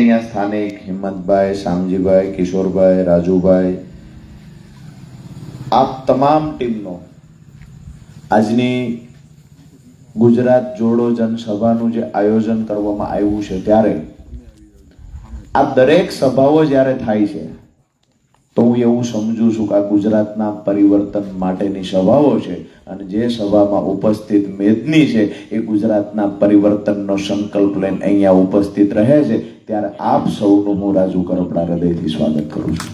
અહીંયા સ્થાનિક હિંમતભાઈ, શામજીભાઈ, કિશોરભાઈ, રાજુભાઈ, આપ તમામ ટીમનો આજની ગુજરાત જોડો જનસભાનું જે આયોજન કરવામાં આવ્યું છે ત્યારે આ દરેક સભાઓ જ્યારે થાય છે તો હું એવું સમજુ છું કે આ ગુજરાતના પરિવર્તન માટેની સભાઓ છે અને જે સભામાં ઉપસ્થિત મેદની છે એ ગુજરાતના પરિવર્તનનો સંકલ્પ લઈને અહીંયા ઉપસ્થિત રહે છે ત્યારે આપ સૌનું હું રાજુ કરપડા હૃદયથી સ્વાગત કરું છું.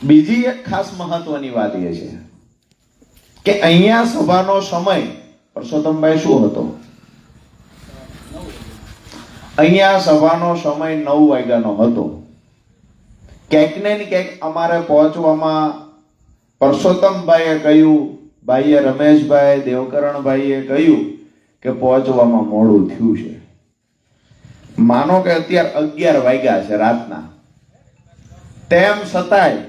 બીજી એક ખાસ મહત્વની વાત એ છે કે અહીંયા સભાનો સમય પરસોત્તમભાઈ શું હતો? અહીંયા સભાનો સમય 9 વાગ્યાનો હતો. ક્યાંક ને ક્યાંક અમારે પહોંચવામાં પરસોત્તમભાઈએ કહ્યું, ભાઈએ રમેશભાઈ, દેવકરણભાઈએ કહ્યું કે પહોંચવામાં મોડું થયું છે. માનો કે અત્યારે 11 વાગ્યા છે રાતના, તેમ છતાંય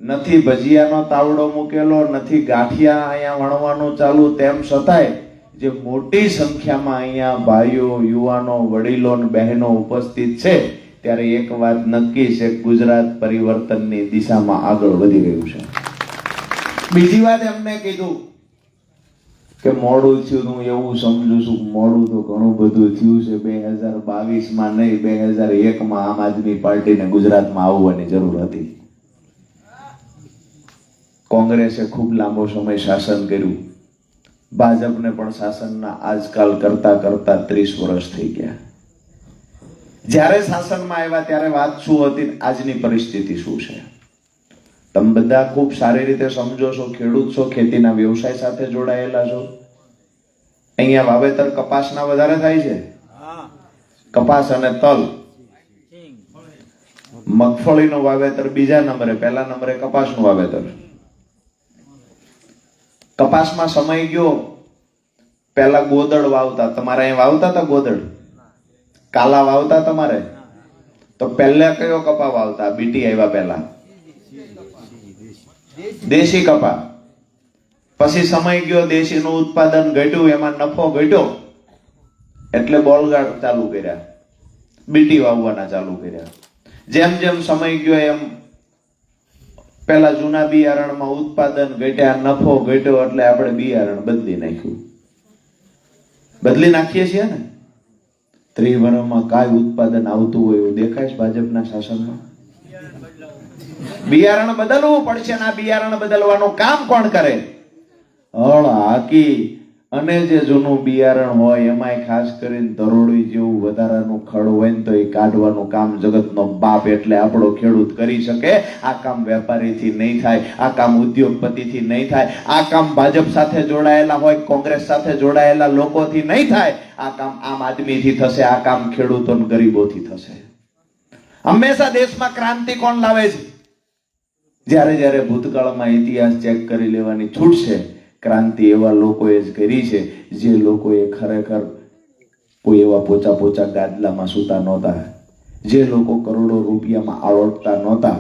નથી ભજીયાનો તાવડો મૂકેલો, નથી ગાંઠિયા અહીંયા વણવાનું ચાલુ, તેમ છતાંય જે મોટી સંખ્યામાં અહીંયા ભાઈઓ, યુવાનો, વડીલો અને બહેનો ઉપસ્થિત છે ત્યારે એક વાત નક્કી છે, ગુજરાત પરિવર્તનની દિશામાં આગળ વધી રહ્યું છે. બીજી વાત એમને કીધું કે મોડું થયું, હું એવું સમજુ છું મોડું તો ઘણું બધું થયું છે. 2022માં નહીં, 2001માં આમ આદમી પાર્ટીને ગુજરાતમાં આવવાની જરૂર હતી. કોંગ્રેસે ખૂબ લાંબો સમય શાસન કર્યું, ભાજપને પણ શાસનના આજકાલ કરતા 30 વર્ષ થઈ ગયા. જ્યારે શાસનમાં આવ્યા ત્યારે વાત શું હતી, આજની પરિસ્થિતિ શું છે? તમે બધા ખૂબ સારી રીતે સમજો છો, ખેડૂત છો, ખેતીના વ્યવસાય સાથે જોડાયેલા છો. અહીંયા વાવેતર કપાસના વધારે થાય છે, કપાસ અને તલ. મગફળીનું વાવેતર બીજા નંબરે, પહેલા નંબરે કપાસનું વાવેતર. કપાસમાં સમય ગયો, પહેલા ગોદડ વાવતા. તમારે અહીં વાવતા હતા ગોદડ? કાલા વાવતા તમારે? તો પહેલા કયો કપા વાવતા? બીટી આવ્યા પહેલા દેશી કપા. પછી સમય ગયો, દેશીનું ઉત્પાદન ઘટ્યું, એમાં નફો ઘટ્યો એટલે બોલગાડ ચાલુ કર્યા, બીટી વાવવાના ચાલુ કર્યા. જેમ જેમ સમય ગયો એમ પેલા જૂના બિયારણમાં ઉત્પાદન ઘટ્યા, નફો ઘટ્યો એટલે આપણે બિયારણ બદલી નાખ્યું. બદલી નાખીએ છીએ ને. ત્રિવર્ણમાં કાંઈ ઉત્પાદન આવતું હોય એવું દેખાય છે ભાજપના શાસનમાં? બિયારણ બદલવું પડશે ને આ બિયારણ બદલવાનું કામ કોણ કરે? હળ હાકી અને જે જૂનું બિયારણ હોય એમાંય ખાસ કરીને ધરોડી જેવું વધારાનું ખડ હોય ને તો એ કાઢવાનું કામ જગતનો બાપ એટલે આપણો ખેડૂત કરી શકે. આ કામ વેપારીથી નહીં થાય, આ કામ ઉદ્યોગપતિથી નહીં થાય, આ કામ ભાજપ સાથે જોડાયેલા હોય, કોંગ્રેસ સાથે જોડાયેલા લોકોથી નહીં થાય. આ કામ આમ આદમીથી થશે, આ કામ ખેડૂતો અને ગરીબોથી થશે. હંમેશા દેશમાં ક્રાંતિ કોણ લાવે છે? જ્યારે જ્યારે ભૂતકાળમાં ઇતિહાસ ચેક કરી લેવાની છૂટ છે, ક્રાંતિ એવા લોકોએ જ કરી છે જે લોકોએ ખરેખર કોઈ એવા પોચા પોચા ગાદલામાં સૂતા નહોતા, જે લોકો કરોડો રૂપિયામાં આવડતા નહોતા,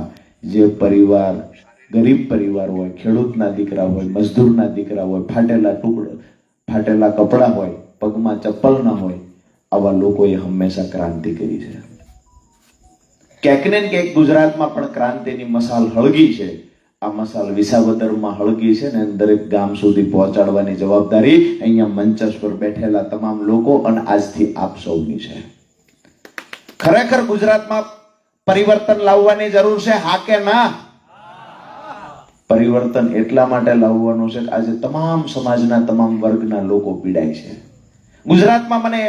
જે પરિવાર ગરીબ પરિવાર હોય, ખેડૂતના દીકરા હોય, મજદૂરના દીકરા હોય, ફાટેલા કપડા હોય, પગમાં ચપ્પલ ના હોય, આવા લોકોએ હંમેશા ક્રાંતિ કરી છે. ક્યાંક ને ક્યાંક ગુજરાતમાં પણ ક્રાંતિની મસાલ હળગી છે. આ મસાલ વિસાવદરમાં હળગી છે ને દરેક ગામ સુધી પહોંચાડવાની જવાબદારી અહીંયા મંચસ પર બેઠેલા તમામ લોકો અને આજથી આપ સૌની છે. ખરેખર ગુજરાતમાં પરિવર્તન લાવવાની જરૂર છે, હા કે ના? પરિવર્તન એટલા માટે લાવવાનું છે કે આજે તમામ સમાજના તમામ વર્ગના લોકો પીડાય છે. ગુજરાતમાં મને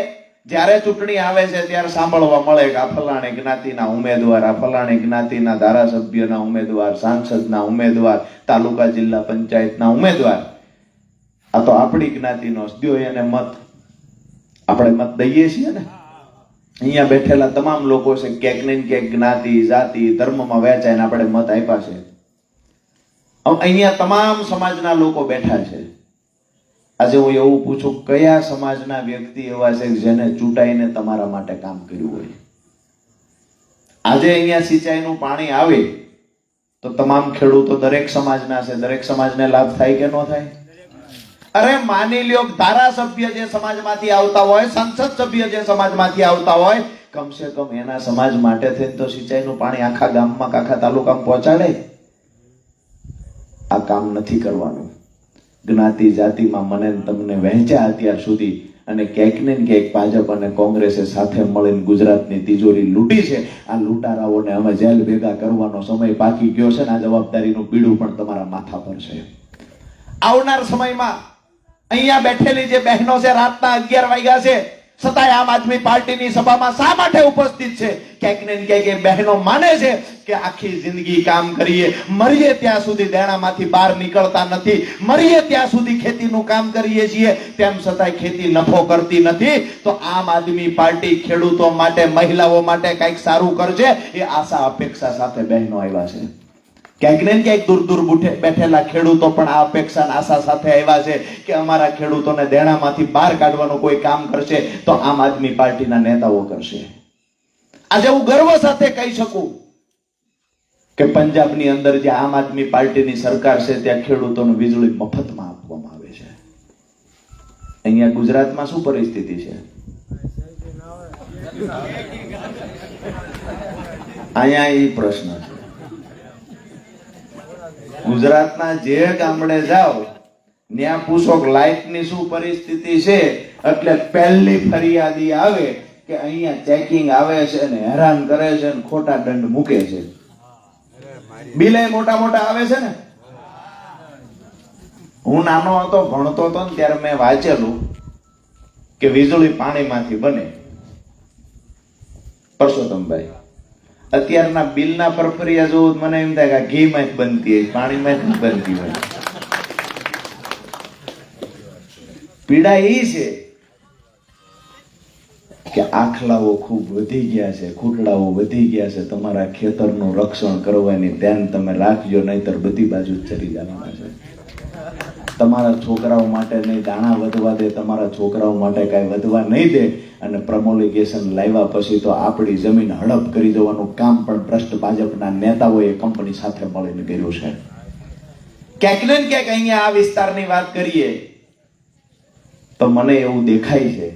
જ્યારે ચૂંટણી આવે છે ત્યારે સાંભળવા મળે કે આ ફલાણી જ્ઞાતિના ઉમેદવાર, આ ફલાણી જ્ઞાતિના ધારાસભ્યના ઉમેદવાર, સાંસદના ઉમેદવાર, તાલુકા જિલ્લા પંચાયતના ઉમેદવાર, આ તો આપણી જ્ઞાતિનો દ્યો એને મત. આપણે મત દઈએ છીએ ને. અહીંયા બેઠેલા તમામ લોકો છે ક્યાંક ને ક્યાંક જ્ઞાતિ, જાતિ, ધર્મમાં વહેંચાઈને આપણે મત આપ્યા છે. અહીંયા તમામ સમાજના લોકો બેઠા છે. આજે હું એવું પૂછું, કયા સમાજના વ્યક્તિ એવા છે જેને ચૂંટાઈને તમારા માટે કામ કર્યું હોય? આજે અહીંયા સિંચાઈનું પાણી આવે તો તમામ ખેડૂતો દરેક સમાજના છે, દરેક સમાજને લાભ થાય કે ન થાય? અરે માની લ્યો ધારાસભ્ય જે સમાજમાંથી આવતા હોય, સંસદ સભ્ય જે સમાજમાંથી આવતા હોય, કમસે કમ એના સમાજ માટે થઈને તો સિંચાઈનું પાણી આખા ગામમાં આખા તાલુકામાં પહોંચાડે. આ કામ નથી કરવાનું. જ્ઞાતિ જાતિમાં મને તમને વહેંચ્યા અત્યાર સુધી, અને ક્યાંક ને ક્યાંક ભાજપ અને કોંગ્રેસે સાથે મળીને ગુજરાતની તિજોરી લૂંટી છે. આ લૂંટારાઓને અમે જેલ ભેગા કરવાનો સમય બાકી ગયો છે ને આ જવાબદારીનું બીડું પણ તમારા માથા પર છે. આવનાર સમયમાં અહીંયા બેઠેલી જે બહેનો છે, રાતના 11 વાગ્યા છે છતાંય આમ આદમી પાર્ટીની સભામાં શા માટે ઉપસ્થિત છે? ક્યાંક ને ક્યાંક એ બહેનો માને છે કે આખી જિંદગી કામ કરીએ, મરીએ ત્યાં સુધી દેણામાંથી બહાર નીકળતા નથી, મરીએ ત્યાં સુધી ખેતીનું કામ કરીએ છીએ, તેમ છતાંય ખેતી નફો કરતી નથી. તો આમ આદમી પાર્ટી ખેડૂતો માટે, મહિલાઓ માટે કંઈક સારું કરશે એ આશા અપેક્ષા સાથે બહેનો આવ્યા છે. ક્યાંક ને ક્યાંક દૂર દૂર બેઠેલા ખેડૂતો પણ આ અપેક્ષા આશા સાથે આવ્યા છે કે અમારા ખેડૂતોને દેણામાંથી બહાર કાઢવાનું કોઈ કામ કરશે તો આમ આદમી પાર્ટીના નેતાઓ કરશે. આજે હું ગર્વ સાથે કહી શકું કે પંજાબની અંદર જે આમ આદમી પાર્ટીની સરકાર છે ત્યાં ખેડૂતોને વીજળી મફતમાં આપવામાં આવે છે. અહીંયા ગુજરાતમાં શું પરિસ્થિતિ છે? અહીંયા એ પ્રશ્ન છે. ગુજરાતના જે ગામડે જાઓ ત્યાં પૂછો કે લાઇટની શું પરિસ્થિતિ છે, એટલે પહેલી ફરિયાદી આવે કે અહીંયા ચેકિંગ આવે છે ને હેરાન કરે છે ને ખોટા દંડ મૂકે છે. બિલે મોટા મોટા આવે છે ને. હું નાનો હતો, ભણતો હતો ને ત્યારે મેં વાંચેલું કે વીજળી પાણીમાંથી બને. પરસોત્તમભાઈ, અત્યારના બિલના પરફરિયા જોવું મને એમ થાય કે ઘીમાં જ બનતી હોય, પાણીમાં જ બનતી હોય. પીડા એ છે કે આખલાઓ ખૂબ વધી ગયા છે, ખૂટડાઓ વધી ગયા છે. તમારા ખેતરનું રક્ષણ કરવાની ધ્યાન તમે રાખજો, નહીતર બધી બાજુ ચરી જવાના છે. તમારા છોકરાઓ માટે નહીં દાણા વધવા દે, તમારા છોકરાઓ માટે કાંઈ વધવા નહીં દે, અને પ્રમોલિગેશન લાવ્યા પછી તો આપણી જમીન હડપ કરી દેવાનું કામ પણ ભ્રષ્ટ ભાજપના નેતાઓએ કંપની સાથે મળીને કર્યું છે. ક્યાંક ને ક્યાંક અહીંયા આ વિસ્તારની વાત કરીએ તો મને એવું દેખાય છે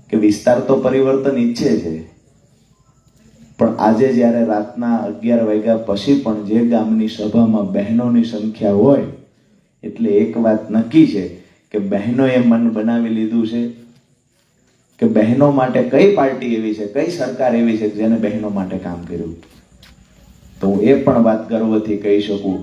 કે વિસ્તાર તો પરિવર્તન ઈચ્છે છે, પણ આજે જ્યારે રાતના 11 વાગ્યા પછી પણ જે ગામની સભામાં બહેનોની સંખ્યા હોય એટલે એક વાત નક્કી છે કે બહેનોએ મન બનાવી લીધું છે કે બહેનો માટે કઈ પાર્ટી એવી છે, કઈ સરકાર એવી છે જેને બહેનો માટે કામ કર્યું. તો હું એ પણ વાત ગર્વથી કહી શકું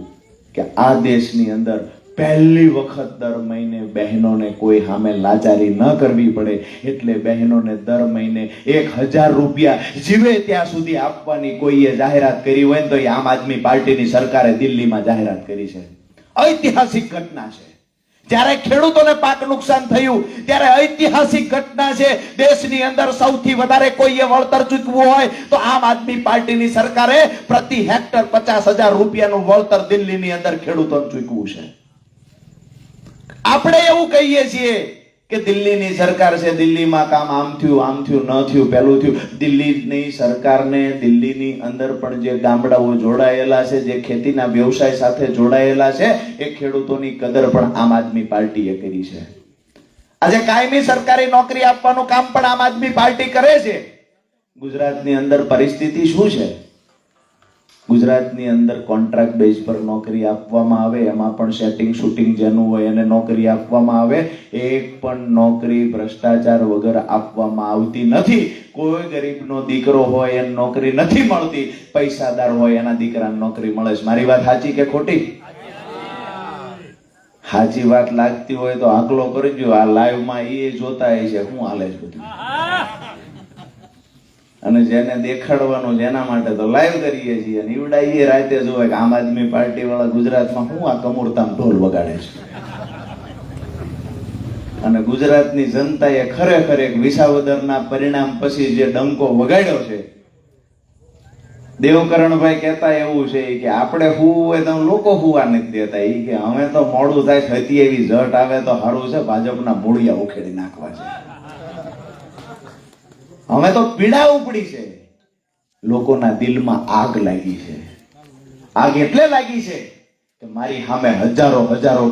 કે આ દેશની અંદર પહેલી વખત દર મહિને બહેનોને કોઈ સામે લાચારી ન કરવી પડે એટલે બહેનોને દર મહિને 1000 રૂપિયા જીવે ત્યાં સુધી આપવાની કોઈએ જાહેરાત કરી હોય તો એ આમ આદમી પાર્ટીની સરકારે દિલ્હીમાં જાહેરાત કરી છે. ઐતિહાસિક ઘટના છે. જ્યારે ખેડૂતોને પાક નુકસાન થયું ત્યારે ઐતિહાસિક ઘટના છે. દેશની અંદર સૌથી વધારે કોઈએ વળતર ચૂકવવું હોય તો આમ આદમી પાર્ટીની સરકારે પ્રતિ હેક્ટર 50,000 રૂપિયાનું વળતર દિલ્હીની અંદર ખેડૂતોને ચૂકવવું છે. આપણે એવું કહીએ છીએ કે દિલ્હીની સરકાર છે, દિલ્હીમાં કામ આમ થયું ન થયું, પેલું થયું. દિલ્હીની સરકારને દિલ્હીની અંદર પણ જે ગામડાઓ જોડાયેલા છે, જે ખેતીના વ્યવસાય સાથે જોડાયેલા છે, એ ખેડૂતોની કદર પણ આમ આદમી પાર્ટીએ કરી છે. આજે કાયમી સરકારી નોકરી આપવાનું કામ પણ આમ આદમી પાર્ટી કરે છે. ગુજરાતની અંદર પરિસ્થિતિ શું છે? ગુજરાતની અંદર કોન્ટ્રાક્ટ બેઝ પર નોકરી આપવામાં આવે, એમાં પણ સેટિંગ શૂટિંગ જેનું હોય એને નોકરી આપવામાં આવે. એક પણ નોકરી ભ્રષ્ટાચાર વગર આપવામાં આવતી નથી. કોઈ ગરીબનો દીકરો હોય એને નોકરી નથી મળતી, પૈસાદાર હોય એના દીકરાને નોકરી મળે છે. મારી વાત સાચી કે ખોટી? સાચી વાત લાગતી હોય તો આકલો કરજો. આ લાઈવમાં એ જોતા છે શું હાલે છે બધું, અને જેને દેખાડવાનું જેના માટે તો લાઈવ કરીએ છીએ. નીવડાઈએ રાતે જોવે કે આમ આદમી પાર્ટી વાળા ગુજરાતમાં શું આ કમૂરતામ ઢોલ વગાડે છે. અને ગુજરાતની જનતાએ ખરેખર એક વિસાવદરના પરિણામ પછી જે ડંકો વગાડ્યો છે. દેવકરણભાઈ કહેતા એવું છે કે આપણે હુવું હોય તો લોકો હુવા નથી દેતા. એ કે અમે તો મોડું થાય છતી એવી જટ આવે તો સારું છે, ભાજપના મૂળિયા ઉખેડી નાખવા છે. અમે તો પીડા ઉપડી છે. લોકોના દિલમાં આગ લાગી છે. આગ એટલે લાગી છે કે મારી સામે હજારો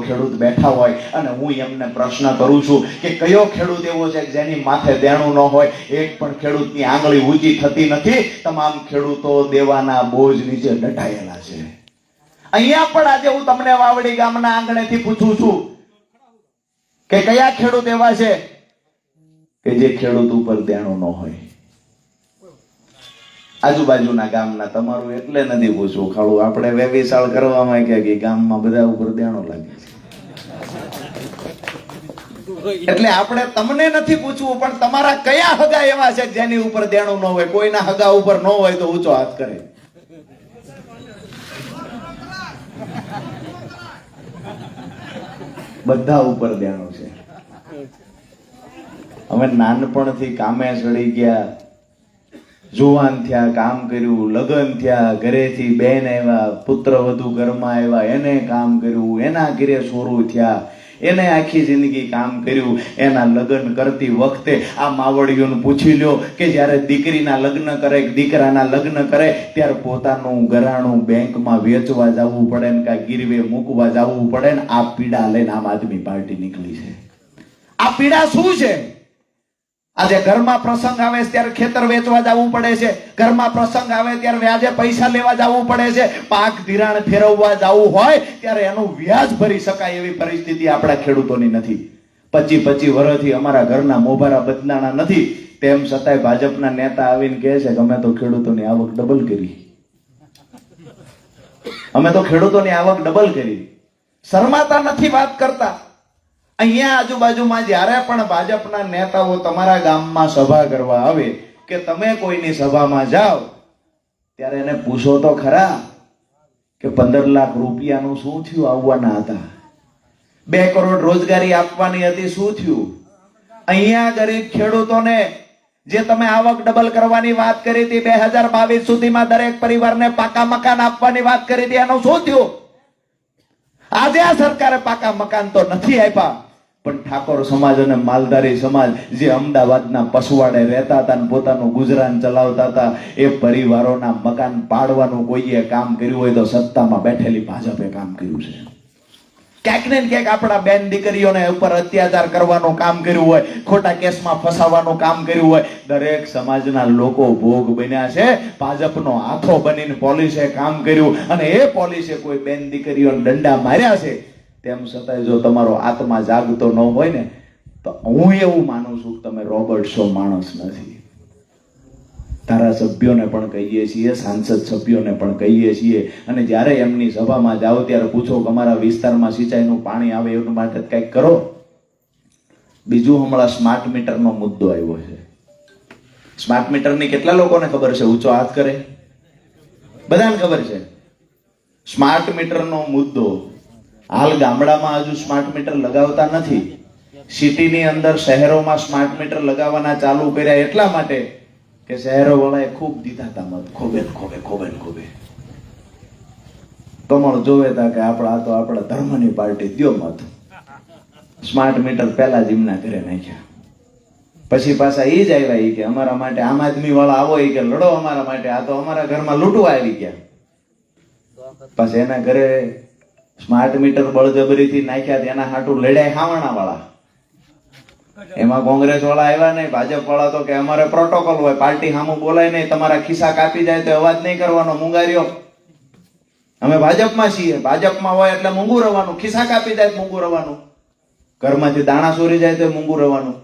ખેડૂત બેઠા હોય અને હું એમને પ્રશ્ન કરું છું કે કયો ખેડૂત એવો છે જેની માથે દેણું ન હોય? એક પણ ખેડૂતની આંગળી ઊંચી થતી નથી. તમામ ખેડૂતો દેવાના બોજ નીચે દટાયેલા છે. અહીંયા પણ આજે હું તમને વાવડી ગામના આંગણેથી પૂછું છું કે કયા ખેડૂત એવા છે કે જે ખેડૂત ઉપર દેણું ન હોય? આજુબાજુના ગામના. તમારું એટલે નથી પૂછવું, ખાલું આપણે વેવિશાળ કરવામાં કે ગામમાં બધા ઉપર દેણો લાગે છે એટલે આપણે તમને નથી પૂછવું, પણ તમારા કયા હગા એવા છે જેની ઉપર દેણું ન હોય? કોઈના હગા ઉપર ન હોય તો ઊંચો હાથ કરે. બધા ઉપર દેણું છે. અમે નાનપણથી કામે ચડી ગયા, જુવાન થયા, કામ કર્યું, લગ્ન થયા, ઘરેથી બેન આવ્યા, પુત્ર વધુ ઘરમાં આવ્યા, એને કામ કર્યું, એના ઘરે સોરું થયા, એને આખી જિંદગી કામ કર્યું. એના લગ્ન કરતી વખતે આ માવડીઓને પૂછી લ્યો કે જ્યારે દીકરીના લગ્ન કરે, દીકરાના લગ્ન કરે, ત્યારે પોતાનું ઘરાણું બેંકમાં વેચવા જવું પડે ને કાંઈ ગીરવે મૂકવા જવું પડે ને આ પીડા લઈને આમ આદમી પાર્ટી નીકળી છે. આ પીડા શું છે? આજે ઘરમાં પ્રસંગ આવે ત્યારે ખેતર વેચવા જવું પડે છે, ઘરમાં પ્રસંગ આવે ત્યારે વ્યાજે પૈસા લેવા જવું પડે છે, પાક ધિરાણ ફેરવવા જવું હોય ત્યારે એનું વ્યાજ ભરી શકાય એવી પરિસ્થિતિ આપણા ખેડૂતોની નથી. 25 વર્ષથી અમારા ઘરના મોભારા બદલાણા નથી, તેમ છતાંય ભાજપના નેતા આવીને કહે છે કે અમે તો ખેડૂતોની આવક ડબલ કરી, અમે તો ખેડૂતોની આવક ડબલ કરી. શરમાતા નથી વાત કરતા. અહીંયા આજુબાજુમાં જ્યારે પણ ભાજપના નેતાઓ તમારા ગામમાં સભા કરવા આવે કે તમે કોઈની સભામાં જાઓ ત્યારે એને પૂછો તો ખરા કે 15 લાખ રૂપિયાનું શું થયું? આવવાના હતા. 2 કરોડ રોજગારી આપવાની હતી, શું થયું? અહીંયા ગરીબ ખેડૂતોને જે તમે આવક ડબલ કરવાની વાત કરી હતી, 2022 સુધીમાં દરેક પરિવારને પાકા મકાન આપવાની વાત કરી હતી, એનું શું થયું? આજે આ સરકારે પાકા મકાન તો નથી આપ્યા, પણ ઠાકોર સમાજ અને માલધારી સમાજ જે અમદાવાદના પસવાડે રહેતા હતા અને પોતાનું ગુજરાન ચલાવતા હતા, એ પરિવારોના મકાન પાડવાનું કોઈએ કામ કર્યું હોય તો સત્તામાં બેઠેલી ભાજપે કામ કર્યું છે. ક્યાંક ને ક્યાંક આપણા બેન દીકરીઓને ઉપર અત્યાચાર કરવાનું કામ કર્યું હોય, ખોટા કેસમાં ફસાવાનું કામ કર્યું હોય, દરેક સમાજના લોકો ભોગ બન્યા છે. ભાજપનો હાથો બનીને પોલીસે કામ કર્યું અને એ પોલીસે કોઈ બેન દીકરીઓને દંડા માર્યા છે. તેમ છતાંય જો તમારો આત્મા જાગતો ન હોય ને તો હું એવું માનું છું કે તમે રોબર્ટ શો માણસ નથી. ધારાસભ્યોને પણ કહીએ છીએ, સાંસદ સભ્યોને પણ કહીએ છીએ, અને જ્યારે એમની સભામાં જાઓ ત્યારે પૂછો કે અમારા વિસ્તારમાં સિંચાઈનું પાણી આવે એવું માટે કંઈક કરો. બીજું, હમણાં સ્માર્ટ મીટરનો મુદ્દો આવ્યો છે. સ્માર્ટ મીટરની કેટલા લોકોને ખબર છે? ઊંચો હાથ કરે. બધાને ખબર છે સ્માર્ટ મીટરનો મુદ્દો. હાલ ગામડામાં હજુ સ્માર્ટ મીટર લગાવતા નથી. સિટીની અંદર શહેરોમાં સ્માર્ટ મીટર લગાવવાના ચાલુ કર્યા એટલા માટે કે શહેરો વાળાએ ખૂબ દીધા હતા મત, ખોબે. કમળ જોવે તા કે આપણા ધર્મની પાર્ટી દ્યો મત. સ્માર્ટ મીટર પહેલા જ એમના ઘરે નાખ્યા. પછી પાછા એ જ આવ્યા કે અમારા માટે આમ આદમી વાળા આવો કે લડો અમારા માટે, આ તો અમારા ઘરમાં લૂંટવા આવી ગયા. પછી એના ઘરે સ્માર્ટ મીટર બળજબરીથી નાખ્યા, તેના હાટું લડ્યા હાવણા વાળા. એમાં કોંગ્રેસ વાળા આવ્યા નહીં, ભાજપ વાળા તો કે અમારે પ્રોટોકોલ હોય, પાર્ટી સામું બોલાય નહીં, તમારા ખિસ્સા કાપી જાય તો અવાજ નહીં કરવાનો, મૂંગારીઓ. અમે ભાજપમાં છીએ, ભાજપમાં હોય એટલે મૂંગું રહેવાનું, ખિસ્સા કાપી જાય મૂંગું રહેવાનું, ઘરમાંથી દાણા ચોરી જાય તો મૂંગું રહેવાનું,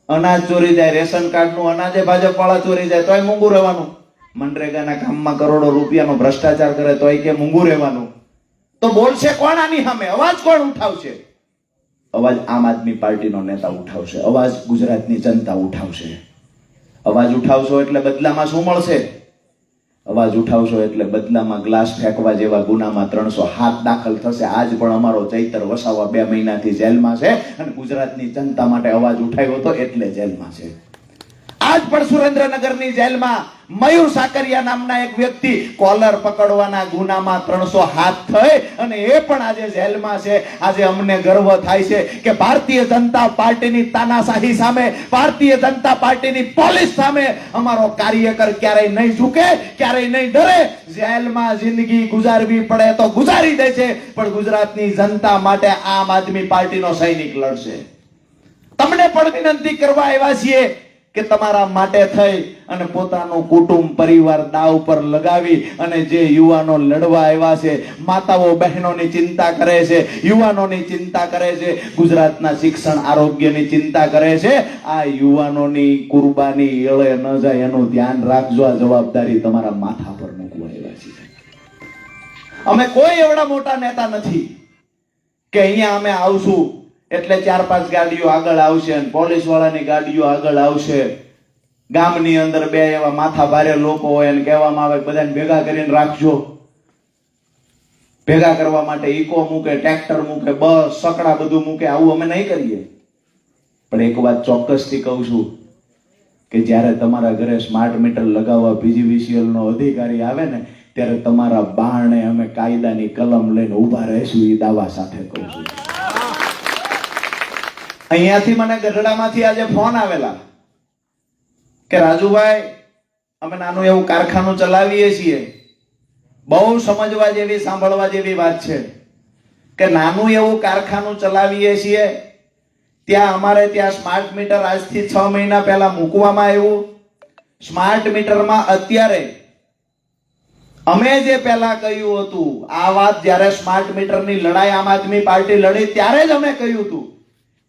અનાજ ચોરી જાય, રેશન કાર્ડનું અનાજે ભાજપ વાળા ચોરી જાય તોય મૂંગું રહેવાનું, મનરેગાના કામમાં કરોડો રૂપિયાનો ભ્રષ્ટાચાર કરે તોય કે મૂંગું રહેવાનું. તો બોલશે કોણ આની સામે? અવાજ કોણ ઉઠાવશે? અવાજ આમ આદમી પાર્ટીનો નેતા ઉઠાવશે, અવાજ ગુજરાતની જનતા ઉઠાવશે. અવાજ ઉઠાવશો એટલે બદલામાં શું મળશે? અવાજ ઉઠાવશો એટલે બદલામાં ગ્લાસ ફેંકવા જેવા ગુનામાં 307 દાખલ થશે. આજ પણ અમારો ચૈતર વસાવા 2 મહિનાથી જેલમાં છે અને ગુજરાતની જનતા માટે અવાજ ઉઠાવ્યો હતો એટલે જેલમાં છે. આજ પણ સુરેન્દ્રનગરની જેલમાં મયુર સાકરિયા નામના એક વ્યક્તિ કોલર પકડવાના ગુનામાં 300 હાથ થઈ અને એ પણ આજે જેલમાં છે. આજે અમને ગર્વ થાય છે કે ભારતીય જનતા પાર્ટીની તાનાશાહી સામે, ભારતીય જનતા પાર્ટીની પોલીસ સામે અમારો કાર્યકર ક્યારેય નહીં ઝૂકે, ક્યારેય નહીં ડરે. જેલમાં જિંદગી ગુજારવી પડે તો ગુજારી દે છે, પણ ગુજરાતની જનતા માટે આમ આદમી પાર્ટીનો સૈનિક લડશે. તમને પણ વિનંતી કરવા આવ્યા છીએ કે તમારા માટે થઈ અને પોતાનું કુટુંબ પરિવાર દાવ પર લગાવી અને જે યુવાનો લડવા આવ્યા છે, માતાઓ બહેનોની ચિંતા કરે છે, યુવાનોની ચિંતા કરે છે, ગુજરાતના શિક્ષણ આરોગ્યની ચિંતા કરે છે, આ યુવાનોની કુરબાની એળે ન જાય એનું ધ્યાન રાખજો. આ જવાબદારી તમારા માથા પર મૂકવા આવ્યા છે. અમે કોઈ એવડા મોટા નેતા નથી કે અહીંયા અમે આવશું એટલે 4-5 ગાડીઓ આગળ આવશે અને પોલીસ વાળાની ગાડીઓ આગળ આવશે. ગામની અંદર 2 એવા માથા ભારે લોકો હોય અને કહેવામાં આવે બધાને ભેગા કરીને રાખજો. ભેગા કરવા માટે ઈકો મૂકે, ટ્રેક્ટર મૂકે, બસ, સકડા બધું મૂકે. આવું અમે નહીં કરીએ. પણ એક વાત ચોક્કસથી કહું છું કે જ્યારે તમારા ઘરે સ્માર્ટ મીટર લગાવવા PGVCL નો અધિકારી આવે ને ત્યારે તમારા બારણે અમે કાયદાની કલમ લઈને ઉભા રહીશું. એ દાવા સાથે કહું છું. અહીંયાથી મને ગઢડામાંથી આજે ફોન આવેલા કે રાજુભાઈ, અમે નાનું એવું કારખાનું ચલાવીએ છીએ. બહુ સમજવા જેવી, સાંભળવા જેવી વાત છે કે નાનું એવું કારખાનું ચલાવીએ છીએ, ત્યાં અમારે ત્યાં સ્માર્ટ મીટર આજથી 6 મહિના પહેલા મૂકવામાં આવ્યું. સ્માર્ટ મીટરમાં અત્યારે અમે જે પહેલા કહ્યું હતું, આ વાત જ્યારે સ્માર્ટ મીટરની લડાઈ આમ આદમી પાર્ટી લડી ત્યારે જ અમે કહ્યું હતું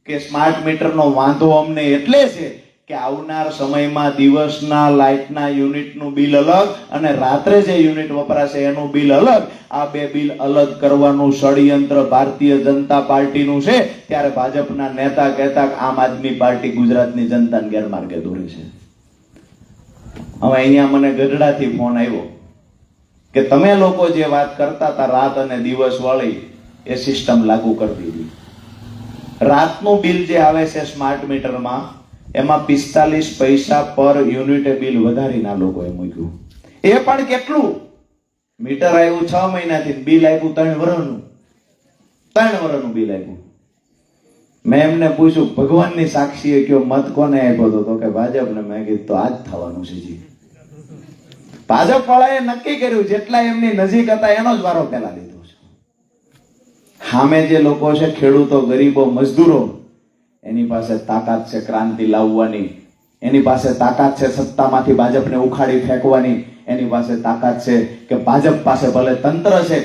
કે સ્માર્ટ મીટરનો વાંધો અમને એટલે છે કે આવનાર સમયમાં દિવસના લાઇટના યુનિટનું બિલ અલગ અને રાત્રે જે યુનિટ વપરાશે એનું બિલ અલગ. આ 2 બિલ અલગ કરવાનું ષડયંત્ર ભારતીય જનતા પાર્ટીનું છે. ત્યારે ભાજપના નેતા કહેતા આમ આદમી પાર્ટી ગુજરાતની જનતાને ગેરમાર્ગે દોરે છે. હવે અહીંયા મને ગઢડાથી ફોન આવ્યો કે તમે લોકો જે વાત કરતા હતા રાત અને દિવસ વાળી, એ સિસ્ટમ લાગુ કરી દીધી. રાતનું બિલ જે આવે છે સ્માર્ટ મીટરમાં, એમાં 45 પૈસા પર યુનિટે બિલ વધારીને લોકોએ મૂક્યું. એ પણ કેટલું? મીટર આવ્યું 6 મહિનાથી, બિલ આવ્યું 3 વર્ષનું. 3 વર્ષનું બિલ આવ્યું. મેં એમને પૂછ્યું, ભગવાનની સાક્ષીએ કયો મત કોને આપ્યો હતો? તો કે ભાજપને. મેં કીધું તો આજ થવાનું છે જી. ભાજપ વાળાએ નક્કી કર્યું, જેટલા એમની નજીક હતા એનો જ વારો પહેલા લીધો છે. સામે જે લોકો છે, ખેડૂતો, ગરીબો, મજદૂરો, એની પાસે તાકાત છે ક્રાંતિ લાવવાની, એની પાસે તાકાત છે સત્તામાંથી ભાજપને ઉખાડી ફેંકવાની, એની પાસે તાકાત છે કે ભાજપ પાસે ભલે તંત્ર છે